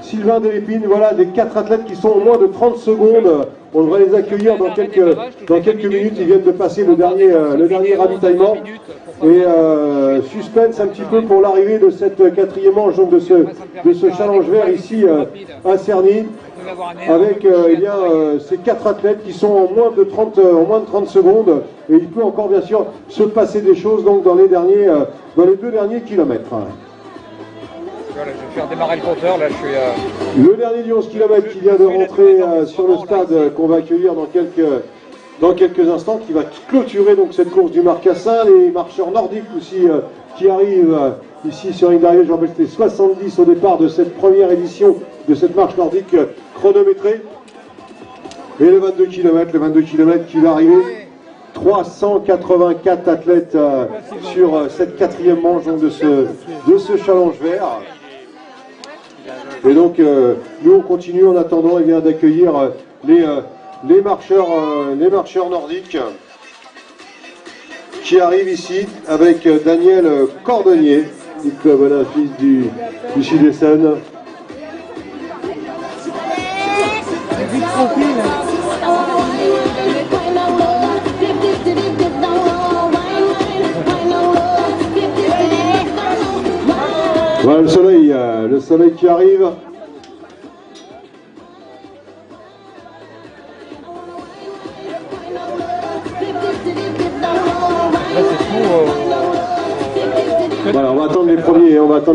Sylvain Delépine, voilà des 4 athlètes qui sont au moins de 30 secondes. On devrait les accueillir dans quelques minutes. Ils viennent de passer le dernier ravitaillement. Et suspense un petit peu pour l'arrivée de cette 4e manche donc de ce challenge vert ici à Cerny, avec ces 4 athlètes qui sont en moins de 30 secondes. Et il peut encore bien sûr se passer des choses donc dans les 2 derniers kilomètres. Voilà, je vais faire démarrer le compteur, là je suis... Le dernier du 11 km qui vient de rentrer sur le stade qu'on va accueillir dans quelques instants, qui va clôturer donc cette course du Marcassin. Les marcheurs nordiques aussi qui arrivent ici sur ligne d'arrivée. Je rappelle que c'était 70 au départ de cette première édition de cette marche nordique chronométrée. Et le 22 km qui va arriver. 384 athlètes sur cette 4e manche donc de ce challenge vert. Et donc nous on continue en attendant d'accueillir les marcheurs nordiques qui arrivent ici avec Daniel Cordonnier du club olympique du Sud-Essonne. Voilà le soleil qui arrive. Là c'est tout. Voilà, on va attendre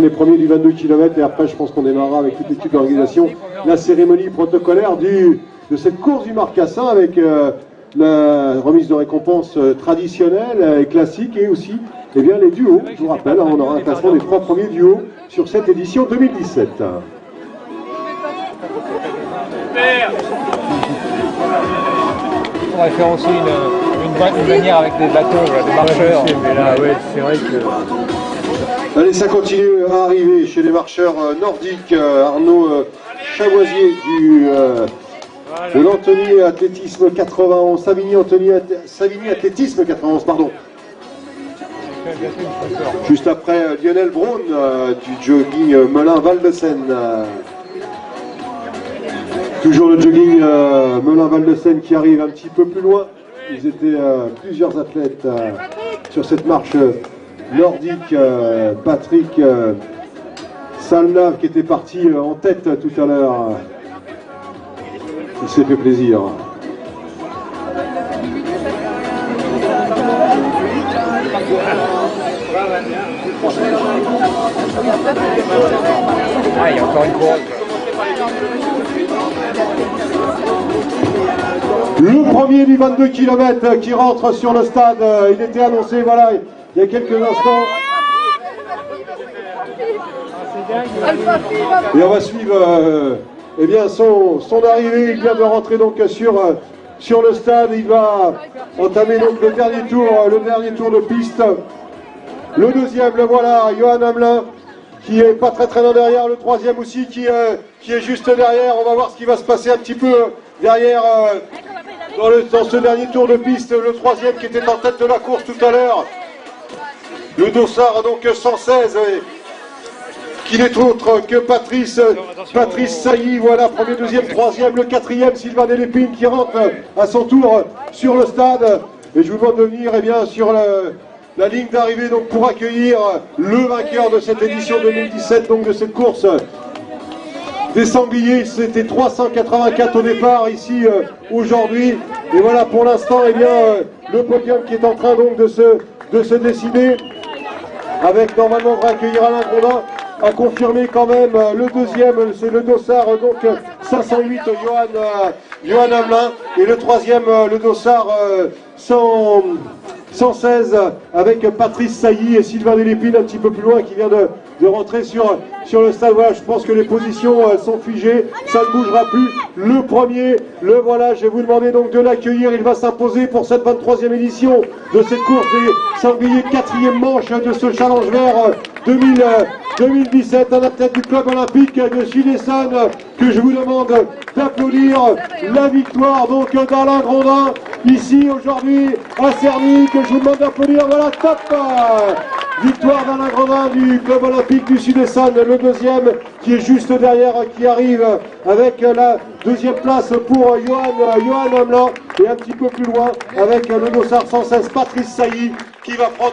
les premiers du 22 km et après je pense qu'on démarrera avec toute l'équipe d'organisation la cérémonie protocolaire de cette course du Marcassin avec la remise de récompense traditionnelle et classique et aussi les duos. Je vous rappelle, on aura un classement des 3 premiers duos sur cette édition 2017. On va faire aussi une manière avec des bateaux, des marcheurs. Mais là, ouais, c'est vrai que... Allez, ça continue à arriver chez les marcheurs nordiques. Arnaud Chavoisier de l'Antony Athlétisme 91, Savigny Athlétisme 91, pardon. Juste après Lionel Braun du jogging Melun-Val-de-Seine. Toujours le jogging Melun-Val-de-Seine qui arrive un petit peu plus loin. Ils étaient plusieurs athlètes sur cette marche nordique. Patrick Salnave qui était parti en tête tout à l'heure. Il s'est fait plaisir. Ah, il y a encore une course. Le premier du 22 km qui rentre sur le stade, il était annoncé voilà, il y a quelques instants. Et on va suivre son arrivée. Il vient de rentrer donc sur le stade. Il va entamer donc le dernier tour de piste. Le deuxième, le voilà, Johan Hamelin, qui est pas très loin derrière. Le troisième aussi qui est juste derrière. On va voir ce qui va se passer un petit peu derrière dans ce dernier tour de piste. Le troisième qui était en tête de la course tout à l'heure. Le dossard donc 116. Qui n'est autre que Patrice Sailly, voilà, premier, deuxième, troisième, le quatrième, Sylvain Delépine qui rentre à son tour sur le stade. Et je vous demande de venir sur la ligne d'arrivée donc pour accueillir le vainqueur de cette édition 2017, donc de cette course des sangliers. C'était 384 au départ ici aujourd'hui. Et voilà pour l'instant le podium qui est en train donc de se décider. Avec normalement on va accueillir Alain Grondin. A confirmé quand même le deuxième, c'est le dossard donc 508 Johan Hamelin, et le troisième le dossard 116 avec Patrice Sailly et Sylvain Delépine un petit peu plus loin qui vient de rentrer sur le stade. Voilà, je pense que les positions sont figées, ça ne bougera plus. Le premier, le voilà, je vais vous demander donc de l'accueillir. Il va s'imposer pour cette 23e édition de cette course des sangliers, 4e manche de ce challenge vert 2017, un athlète du club olympique de Sud-Essonne que je vous demande d'applaudir. La victoire donc d'Alain Grondin ici aujourd'hui à Cerny, que je vous demande d'applaudir. Voilà, top, Victoire d'Alain Grandin du club olympique du Sud-Essonne. Le deuxième qui est juste derrière, qui arrive avec la deuxième place pour Johan Hamelin. Et un petit peu plus loin avec le dossard 116 Patrice Sailly qui va prendre